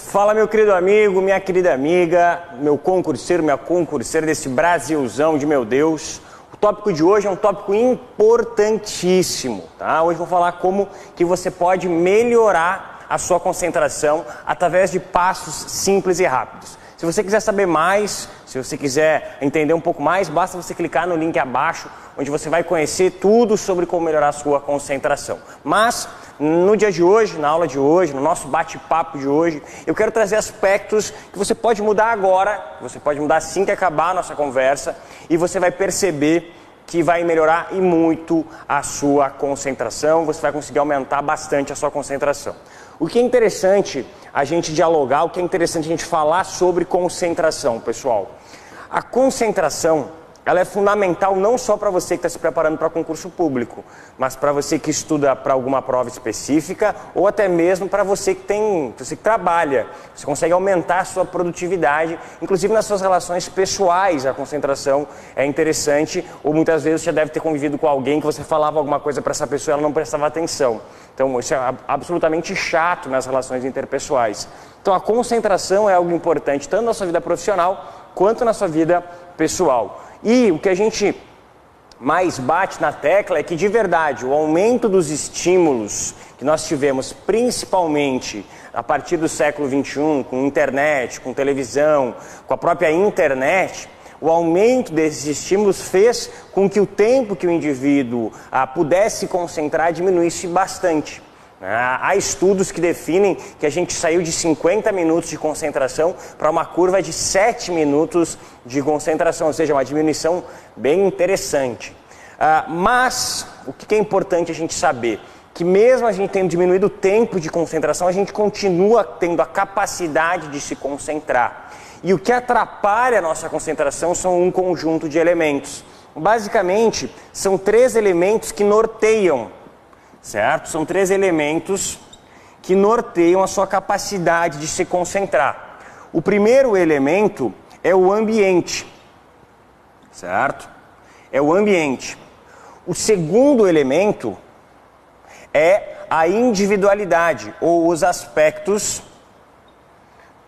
Fala, meu querido amigo, minha querida amiga, meu concurseiro, minha concurseira desse Brasilzão de meu Deus. O tópico de hoje é um tópico importantíssimo, tá? Hoje eu vou falar como que você pode melhorar a sua concentração através de passos simples e rápidos. Se você quiser saber mais, se você quiser entender um pouco mais, basta você clicar no link abaixo, onde você vai conhecer tudo sobre como melhorar a sua concentração. Mas, no dia de hoje, na aula de hoje, no nosso bate-papo de hoje, eu quero trazer aspectos que você pode mudar agora, você pode mudar assim que acabar a nossa conversa, e você vai perceber que vai melhorar e muito a sua concentração, você vai conseguir aumentar bastante a sua concentração. O que é interessante a gente dialogar, o que é interessante a gente falar sobre concentração, pessoal. A concentração, ela é fundamental não só para você que está se preparando para concurso público, mas para você que estuda para alguma prova específica ou até mesmo para você que trabalha. Você consegue aumentar a sua produtividade, inclusive nas suas relações pessoais. A concentração é interessante, ou muitas vezes você já deve ter convivido com alguém que você falava alguma coisa para essa pessoa e ela não prestava atenção. Então isso é absolutamente chato nas relações interpessoais. Então a concentração é algo importante tanto na sua vida profissional quanto na sua vida pessoal. E o que a gente mais bate na tecla é que, de verdade, o aumento dos estímulos que nós tivemos, principalmente a partir do século XXI, com internet, com televisão, com a própria internet, o aumento desses estímulos fez com que o tempo que o indivíduo pudesse se concentrar diminuísse bastante. Há estudos que definem que a gente saiu de 50 minutos de concentração para uma curva de 7 minutos de concentração, ou seja, uma diminuição bem interessante. Mas o que é importante a gente saber? Que mesmo a gente tendo diminuído o tempo de concentração, a gente continua tendo a capacidade de se concentrar. E o que atrapalha a nossa concentração são um conjunto de elementos. Basicamente, são 3 elementos que norteiam, certo? São 3 elementos que norteiam a sua capacidade de se concentrar. O primeiro elemento é o ambiente, certo? É o ambiente. O segundo elemento é a individualidade, ou os aspectos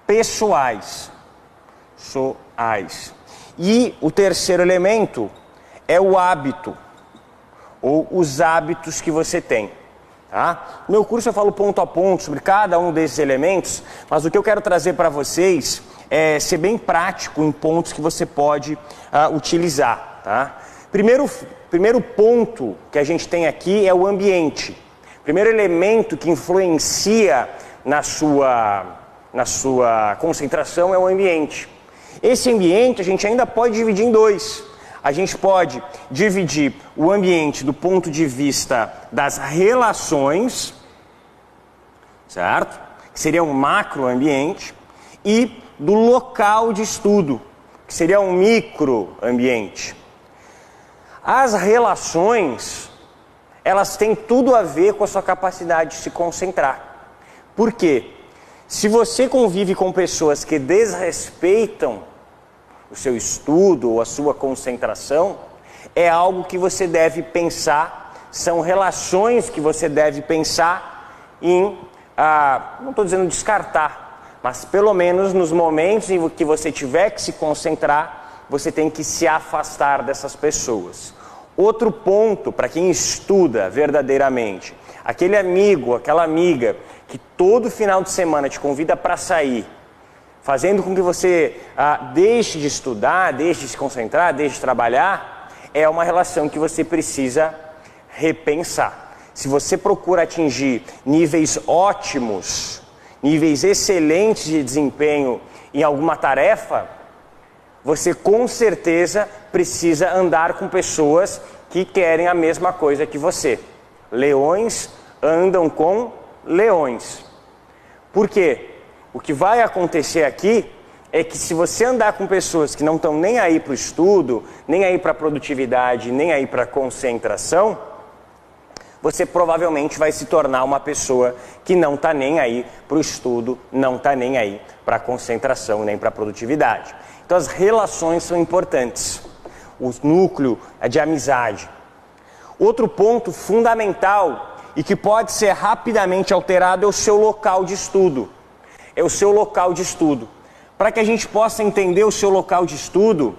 pessoais. E o terceiro elemento é o hábito, ou os hábitos que você tem. Tá? No meu curso eu falo ponto a ponto sobre cada um desses elementos, mas o que eu quero trazer para vocês é ser bem prático em pontos que você pode utilizar. Tá? Primeiro ponto que a gente tem aqui é o ambiente. Primeiro elemento que influencia na sua concentração é o ambiente. Esse ambiente a gente ainda pode dividir em 2. A gente pode dividir o ambiente do ponto de vista das relações, certo? Que seria um macroambiente, e do local de estudo, que seria um microambiente. As relações, elas têm tudo a ver com a sua capacidade de se concentrar. Por quê? Se você convive com pessoas que desrespeitam o seu estudo ou a sua concentração, é algo que você deve pensar, são relações que você deve pensar em, não estou dizendo descartar, mas pelo menos nos momentos em que você tiver que se concentrar, você tem que se afastar dessas pessoas. Outro ponto para quem estuda verdadeiramente, aquele amigo, aquela amiga que todo final de semana te convida para sair, fazendo com que você deixe de estudar, deixe de se concentrar, deixe de trabalhar, é uma relação que você precisa repensar. Se você procura atingir níveis ótimos, níveis excelentes de desempenho em alguma tarefa, você com certeza precisa andar com pessoas que querem a mesma coisa que você. Leões andam com leões. Por quê? O que vai acontecer aqui é que se você andar com pessoas que não estão nem aí para o estudo, nem aí para a produtividade, nem aí para a concentração, você provavelmente vai se tornar uma pessoa que não está nem aí para o estudo, não está nem aí para a concentração, nem para a produtividade. Então as relações são importantes, o núcleo é de amizade. Outro ponto fundamental e que pode ser rapidamente alterado é o seu local de estudo. é o seu local de estudo. Para que a gente possa entender o seu local de estudo,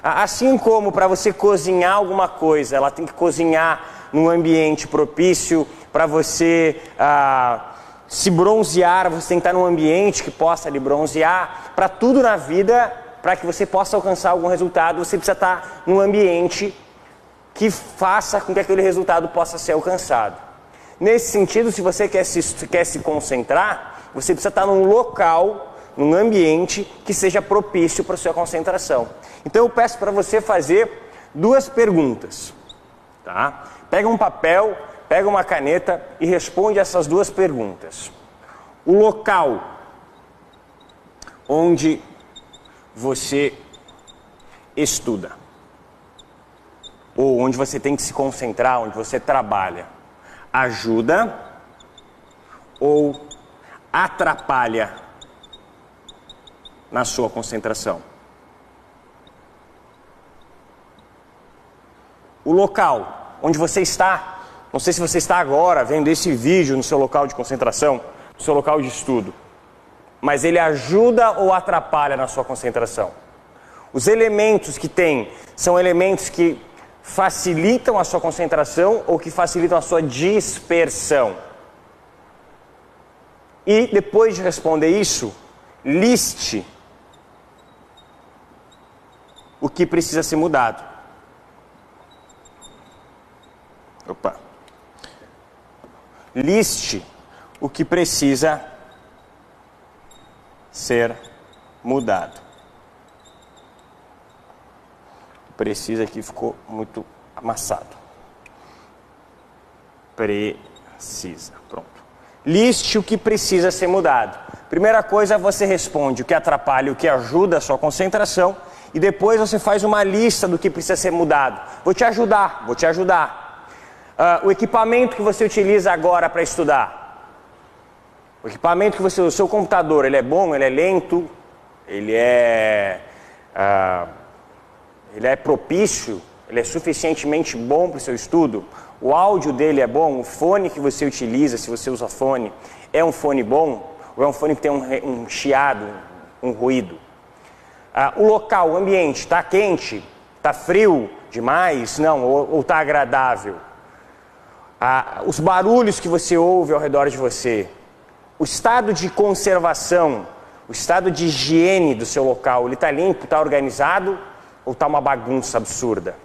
assim como para você cozinhar alguma coisa, ela tem que cozinhar num ambiente propício para você se bronzear, você tem que estar num ambiente que possa lhe bronzear. Para tudo na vida, para que você possa alcançar algum resultado, você precisa estar num ambiente que faça com que aquele resultado possa ser alcançado. Nesse sentido, se você quer se concentrar, você precisa estar num local, num ambiente que seja propício para a sua concentração. Então eu peço para você fazer 2 perguntas. Tá? Pega um papel, pega uma caneta e responde essas 2 perguntas. O local onde você estuda, ou onde você tem que se concentrar, onde você trabalha, ajuda ou atrapalha na sua concentração? O local onde você está, não sei se você está agora vendo esse vídeo no seu local de concentração, no seu local de estudo, mas ele ajuda ou atrapalha na sua concentração? Os elementos que tem são elementos que facilitam a sua concentração ou que facilitam a sua dispersão? E depois de responder isso, liste o que precisa ser mudado. Liste o que precisa ser mudado. Precisa aqui ficou muito amassado. Precisa, pronto. Liste o que precisa ser mudado. Primeira coisa, você responde o que atrapalha e o que ajuda a sua concentração. E depois você faz uma lista do que precisa ser mudado. Vou te ajudar. O equipamento que você utiliza agora para estudar. O equipamento que você usa, o seu computador, ele é bom, ele é lento, ele é propício, ele é suficientemente bom para o seu estudo? O áudio dele é bom? O fone que você utiliza, se você usa fone, é um fone bom? Ou é um fone que tem um chiado, um ruído? O local, o ambiente, está quente? Está frio demais? Não, ou está agradável? Os barulhos que você ouve ao redor de você? O estado de conservação, o estado de higiene do seu local, ele está limpo, está organizado? Ou está uma bagunça absurda?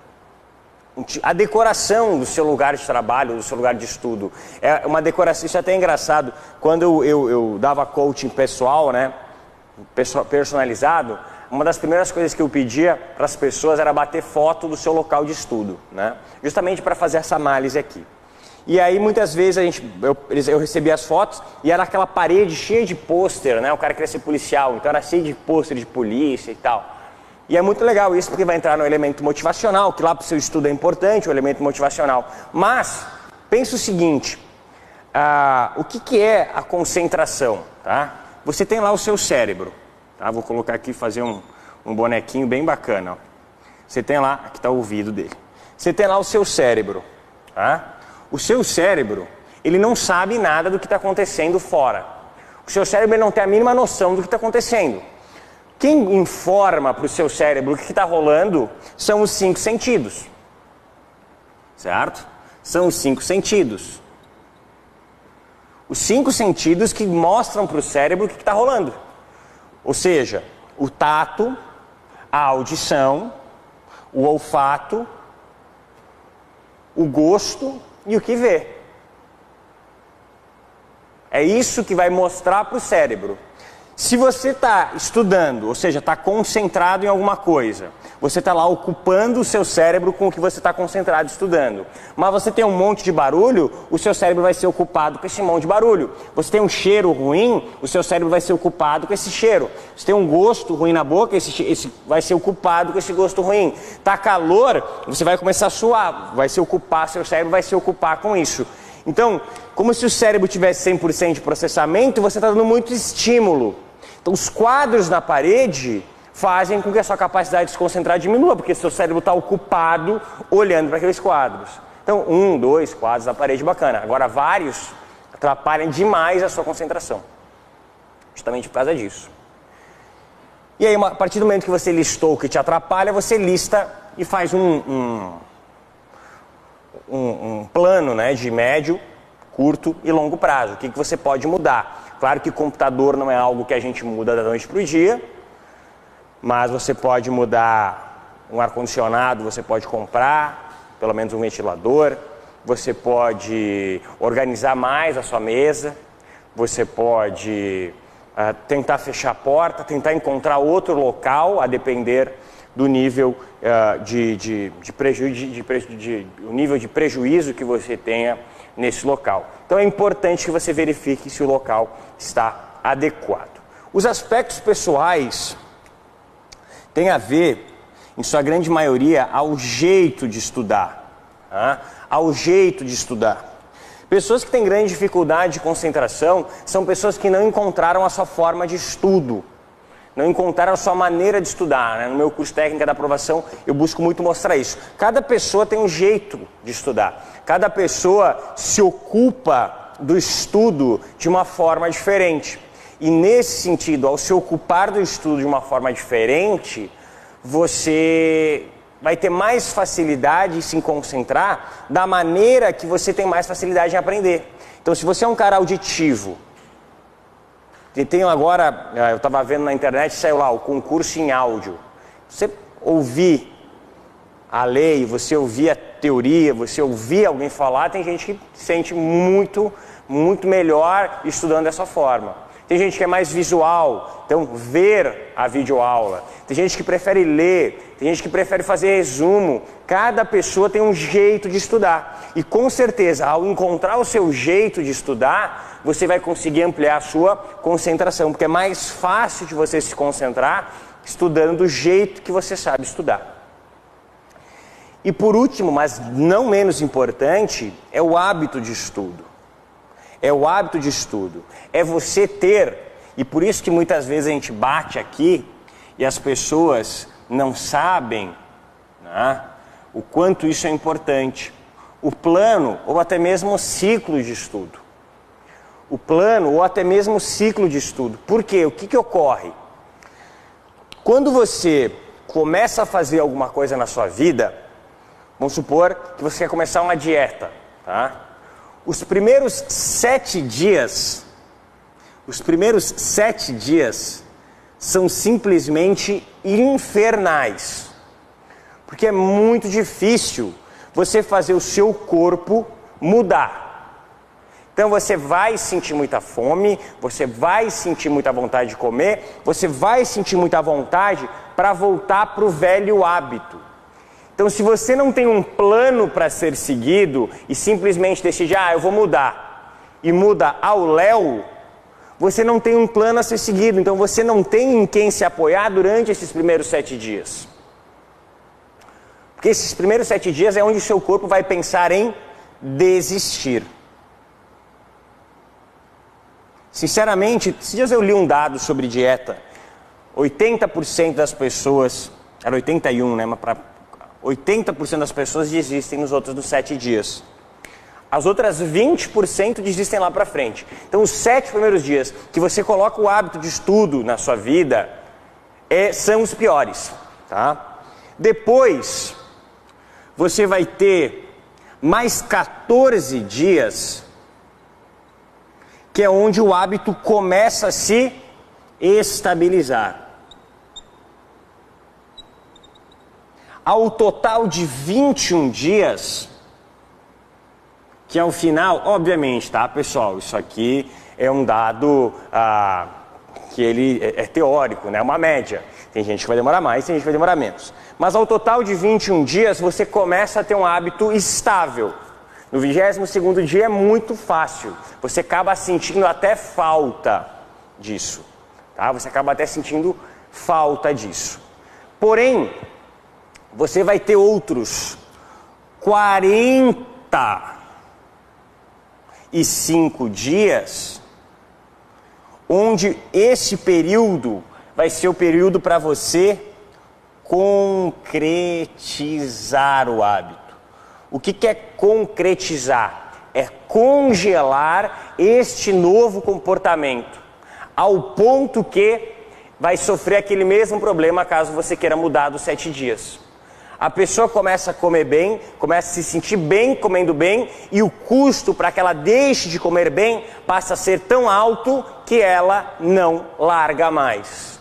A decoração do seu lugar de trabalho, do seu lugar de estudo, é uma decoração, isso é até engraçado. Quando eu dava coaching pessoal, né, personalizado, uma das primeiras coisas que eu pedia para as pessoas era bater foto do seu local de estudo, né, justamente para fazer essa análise aqui. E aí muitas vezes eu recebia as fotos e era aquela parede cheia de pôster, né, o cara queria ser policial, então era cheio de pôster de polícia e tal. E é muito legal isso, porque vai entrar no elemento motivacional, que lá para o seu estudo é importante, o elemento motivacional. Mas, pensa o seguinte, o que é a concentração? Tá? Você tem lá o seu cérebro. Tá? Vou colocar aqui, fazer um bonequinho bem bacana. Ó. Você tem lá, aqui está o ouvido dele. Você tem lá o seu cérebro. Tá? O seu cérebro, ele não sabe nada do que está acontecendo fora. O seu cérebro ele não tem a mínima noção do que está acontecendo. Quem informa para o seu cérebro o que está rolando são os 5 sentidos. Certo? São os 5 sentidos. Os 5 sentidos que mostram para o cérebro o que está rolando. Ou seja, o tato, a audição, o olfato, o gosto e o que vê. É isso que vai mostrar para o cérebro. Se você está estudando, ou seja, está concentrado em alguma coisa, você está lá ocupando o seu cérebro com o que você está concentrado estudando. Mas você tem um monte de barulho, o seu cérebro vai ser ocupado com esse monte de barulho. Você tem um cheiro ruim, o seu cérebro vai ser ocupado com esse cheiro. Você tem um gosto ruim na boca, esse vai ser ocupado com esse gosto ruim. Está calor, você vai começar a suar, seu cérebro vai se ocupar com isso. Então, como se o cérebro tivesse 100% de processamento, você está dando muito estímulo. Então, os quadros na parede fazem com que a sua capacidade de se concentrar diminua, porque seu cérebro está ocupado olhando para aqueles quadros. Então, 1, 2 quadros na parede, bacana. Agora, vários atrapalham demais a sua concentração. justamente por causa disso. E aí, a partir do momento que você listou o que te atrapalha, você lista e faz um plano, né, de médio, curto e longo prazo. O que você pode mudar? Claro que computador não é algo que a gente muda da noite para o dia, mas você pode mudar um ar-condicionado, você pode comprar pelo menos um ventilador, você pode organizar mais a sua mesa, você pode tentar fechar a porta, tentar encontrar outro local, a depender do nível o nível de prejuízo que você tenha nesse local. Então é importante que você verifique se o local está adequado. Os aspectos pessoais têm a ver, em sua grande maioria, ao jeito de estudar. Tá? Ao jeito de estudar. Pessoas que têm grande dificuldade de concentração são pessoas que não encontraram a sua forma de estudo, não encontraram a sua maneira de estudar. Né? No meu curso Técnica da Aprovação, eu busco muito mostrar isso. Cada pessoa tem um jeito de estudar. Cada pessoa se ocupa do estudo de uma forma diferente. E nesse sentido, ao se ocupar do estudo de uma forma diferente, você vai ter mais facilidade em se concentrar da maneira que você tem mais facilidade em aprender. Então, se você é um cara auditivo, e tem agora, eu estava vendo na internet, saiu lá o concurso em áudio. Você ouvir a lei, você ouvir a teoria, você ouvir alguém falar, tem gente que se sente muito melhor estudando dessa forma. Tem gente que é mais visual, então ver a videoaula. Tem gente que prefere ler, tem gente que prefere fazer resumo. Cada pessoa tem um jeito de estudar. E com certeza, ao encontrar o seu jeito de estudar, você vai conseguir ampliar a sua concentração, porque é mais fácil de você se concentrar estudando do jeito que você sabe estudar. E por último, mas não menos importante, é o hábito de estudo. É o hábito de estudo. É você ter, e por isso que muitas vezes a gente bate aqui e as pessoas não sabem, né, o quanto isso é importante. O plano ou até mesmo o ciclo de estudo. O plano ou até mesmo o ciclo de estudo. Por quê? O que ocorre? Quando você começa a fazer alguma coisa na sua vida, vamos supor que você quer começar uma dieta, tá? Os primeiros 7 dias são simplesmente infernais. Porque é muito difícil você fazer o seu corpo mudar. Então você vai sentir muita fome, você vai sentir muita vontade de comer, você vai sentir muita vontade para voltar para o velho hábito. Então, se você não tem um plano para ser seguido e simplesmente decide, eu vou mudar, e muda ao léu, você não tem um plano a ser seguido. Então, você não tem em quem se apoiar durante esses primeiros 7 dias. Porque esses primeiros 7 dias é onde o seu corpo vai pensar em desistir. Sinceramente, esses dias eu li um dado sobre dieta. 80% das pessoas, era 81, né, mas para 80% das pessoas desistem nos outros 7 dias. As outras 20% desistem lá para frente. Então, os 7 primeiros dias que você coloca o hábito de estudo na sua vida são os piores. Tá? Depois, você vai ter mais 14 dias, que é onde o hábito começa a se estabilizar. Ao total de 21 dias, que é o final, obviamente, tá, pessoal? Isso aqui é um dado que ele é teórico, né? Uma média. Tem gente que vai demorar mais, tem gente que vai demorar menos. Mas ao total de 21 dias, você começa a ter um hábito estável. No 22º dia é muito fácil. Você acaba sentindo até falta disso. Tá? Você acaba até sentindo falta disso. Porém, você vai ter outros 45 dias, onde esse período vai ser o período para você concretizar o hábito. O que é concretizar? É congelar este novo comportamento. ao ponto que vai sofrer aquele mesmo problema caso você queira mudar dos 7 dias. A pessoa começa a comer bem, começa a se sentir bem comendo bem, e o custo para que ela deixe de comer bem passa a ser tão alto que ela não larga mais.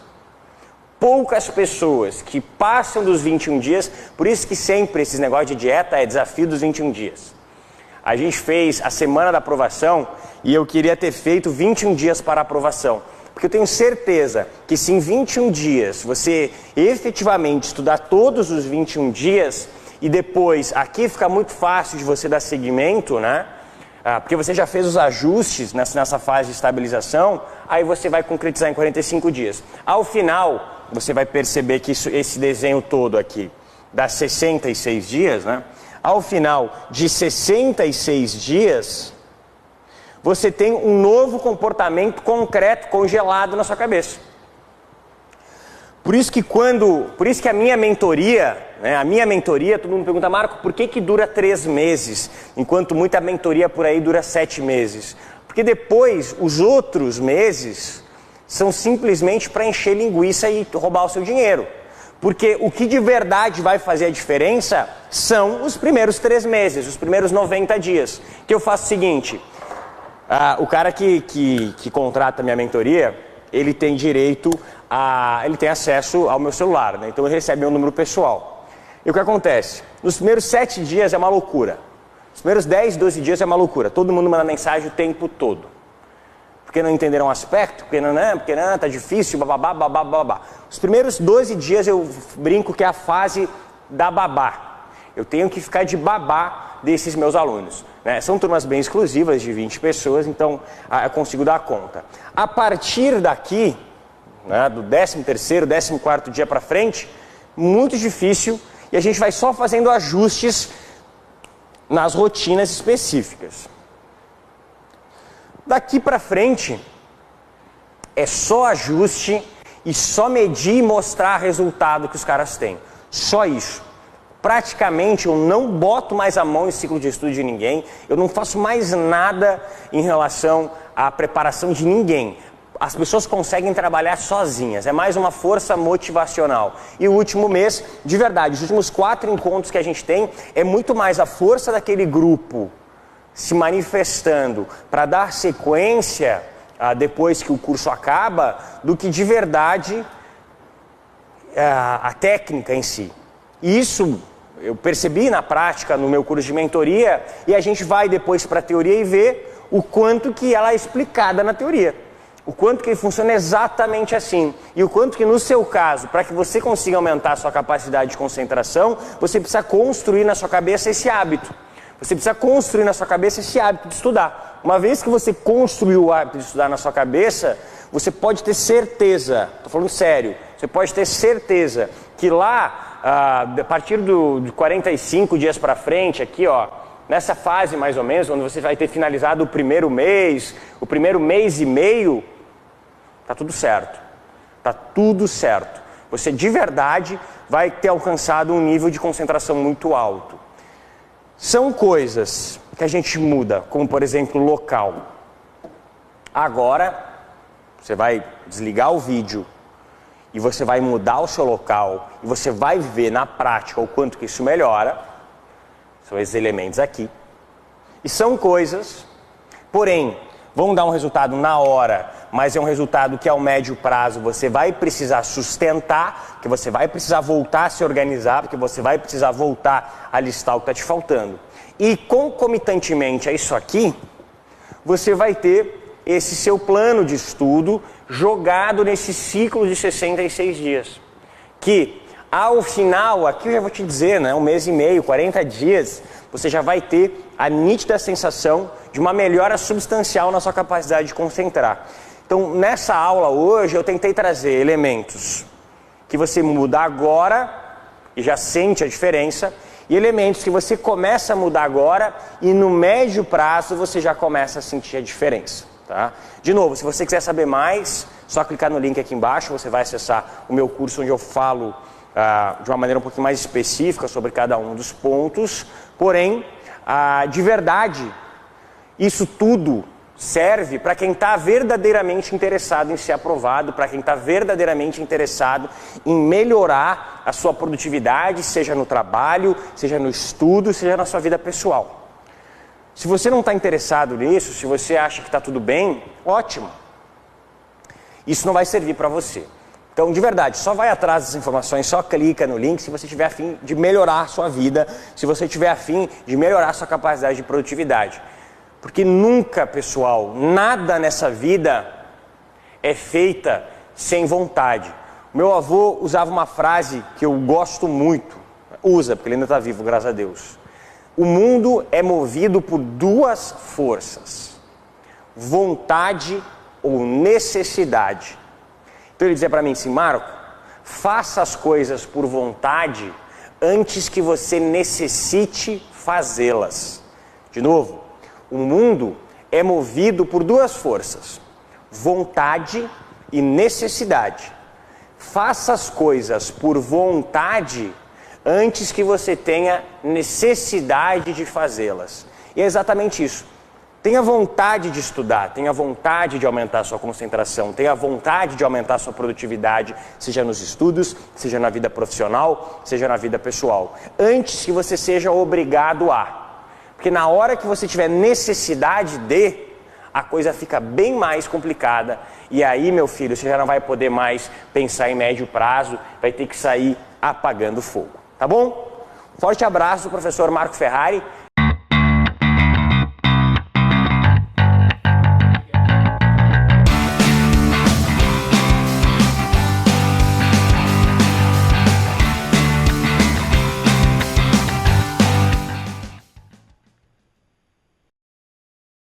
Poucas pessoas que passam dos 21 dias, por isso que sempre esses negócios de dieta é desafio dos 21 dias. A gente fez a semana da aprovação e eu queria ter feito 21 dias para a aprovação. Porque eu tenho certeza que se em 21 dias você efetivamente estudar todos os 21 dias e depois aqui fica muito fácil de você dar seguimento, né? Porque você já fez os ajustes nessa fase de estabilização, aí você vai concretizar em 45 dias. Ao final, você vai perceber que esse desenho todo aqui dá 66 dias, né? Ao final de 66 dias... você tem um novo comportamento concreto, congelado na sua cabeça. Por isso que a minha mentoria, todo mundo pergunta, Marco, por que dura 3 meses, enquanto muita mentoria por aí dura 7 meses? Porque depois, os outros meses, são simplesmente para encher linguiça e roubar o seu dinheiro. Porque o que de verdade vai fazer a diferença são os primeiros 3 meses, os primeiros 90 dias. Que eu faço o seguinte... o cara que contrata a minha mentoria, ele tem direito ele tem acesso ao meu celular, né? Então ele recebe meu número pessoal. E o que acontece? Nos primeiros 7 dias é uma loucura. Os primeiros 10, 12 dias é uma loucura. Todo mundo manda mensagem o tempo todo. Porque não entenderam o aspecto, porque não, tá difícil, bababá, babá. Os primeiros 12 dias eu brinco que é a fase da babá. Eu tenho que ficar de babá desses meus alunos. Né? São turmas bem exclusivas, de 20 pessoas, então eu consigo dar conta. A partir daqui, né, do 13º, 14º dia para frente, muito difícil, e a gente vai só fazendo ajustes nas rotinas específicas. Daqui para frente, é só ajuste e só medir e mostrar resultado que os caras têm. Só isso. Praticamente eu não boto mais a mão em ciclo de estudo de ninguém, eu não faço mais nada em relação à preparação de ninguém. As pessoas conseguem trabalhar sozinhas, é mais uma força motivacional. E o último mês, de verdade, os últimos 4 encontros que a gente tem, é muito mais a força daquele grupo se manifestando para dar sequência depois que o curso acaba, do que de verdade a técnica em si. E isso eu percebi na prática no meu curso de mentoria, e a gente vai depois para a teoria e vê o quanto que ela é explicada na teoria. O quanto que funciona exatamente assim. E o quanto que no seu caso, para que você consiga aumentar a sua capacidade de concentração, você precisa construir na sua cabeça esse hábito. Você precisa construir na sua cabeça esse hábito de estudar. Uma vez que você construiu o hábito de estudar na sua cabeça, você pode ter certeza, estou falando sério, você pode ter certeza que lá, a partir de 45 dias para frente, aqui ó, nessa fase mais ou menos, onde você vai ter finalizado o primeiro mês e meio, tá tudo certo. Tá tudo certo. Você de verdade vai ter alcançado um nível de concentração muito alto. São coisas que a gente muda, como por exemplo local. Agora, você vai desligar o vídeo e você vai mudar o seu local e você vai ver na prática o quanto que isso melhora. São esses elementos aqui. E são coisas, porém, vão dar um resultado na hora, mas é um resultado que ao médio prazo você vai precisar sustentar, que você vai precisar voltar a se organizar, porque você vai precisar voltar a listar o que está te faltando. E concomitantemente a isso aqui, você vai ter esse seu plano de estudo jogado nesse ciclo de 66 dias. Que ao final, aqui eu já vou te dizer, né, 1 mês e meio, 40 dias, você já vai ter a nítida sensação de uma melhora substancial na sua capacidade de concentrar. Então, nessa aula hoje, eu tentei trazer elementos que você muda agora e já sente a diferença, e elementos que você começa a mudar agora e no médio prazo você já começa a sentir a diferença. Tá? De novo, se você quiser saber mais, só clicar no link aqui embaixo, você vai acessar o meu curso onde eu falo de uma maneira um pouquinho mais específica sobre cada um dos pontos. Porém, de verdade, isso tudo serve para quem está verdadeiramente interessado em ser aprovado, para quem está verdadeiramente interessado em melhorar a sua produtividade, seja no trabalho, seja no estudo, seja na sua vida pessoal. Se você não está interessado nisso, se você acha que está tudo bem, ótimo. Isso não vai servir para você. Então, de verdade, só vai atrás das informações, só clica no link se você tiver a fim de melhorar a sua vida, se você tiver a fim de melhorar a sua capacidade de produtividade. Porque nunca, pessoal, nada nessa vida é feita sem vontade. Meu avô usava uma frase que eu gosto muito, usa, porque ele ainda está vivo, graças a Deus. O mundo é movido por duas forças, vontade ou necessidade. Então ele dizia para mim assim, Marco, faça as coisas por vontade antes que você necessite fazê-las. De novo, o mundo é movido por duas forças, vontade e necessidade. Faça as coisas por vontade antes que você tenha necessidade de fazê-las. E é exatamente isso. Tenha vontade de estudar, tenha vontade de aumentar a sua concentração, tenha vontade de aumentar a sua produtividade, seja nos estudos, seja na vida profissional, seja na vida pessoal, antes que você seja obrigado a. Porque na hora que você tiver necessidade de, a coisa fica bem mais complicada. E aí, meu filho, você já não vai poder mais pensar em médio prazo, vai ter que sair apagando fogo. Tá bom? Forte abraço do professor Marco Ferrari.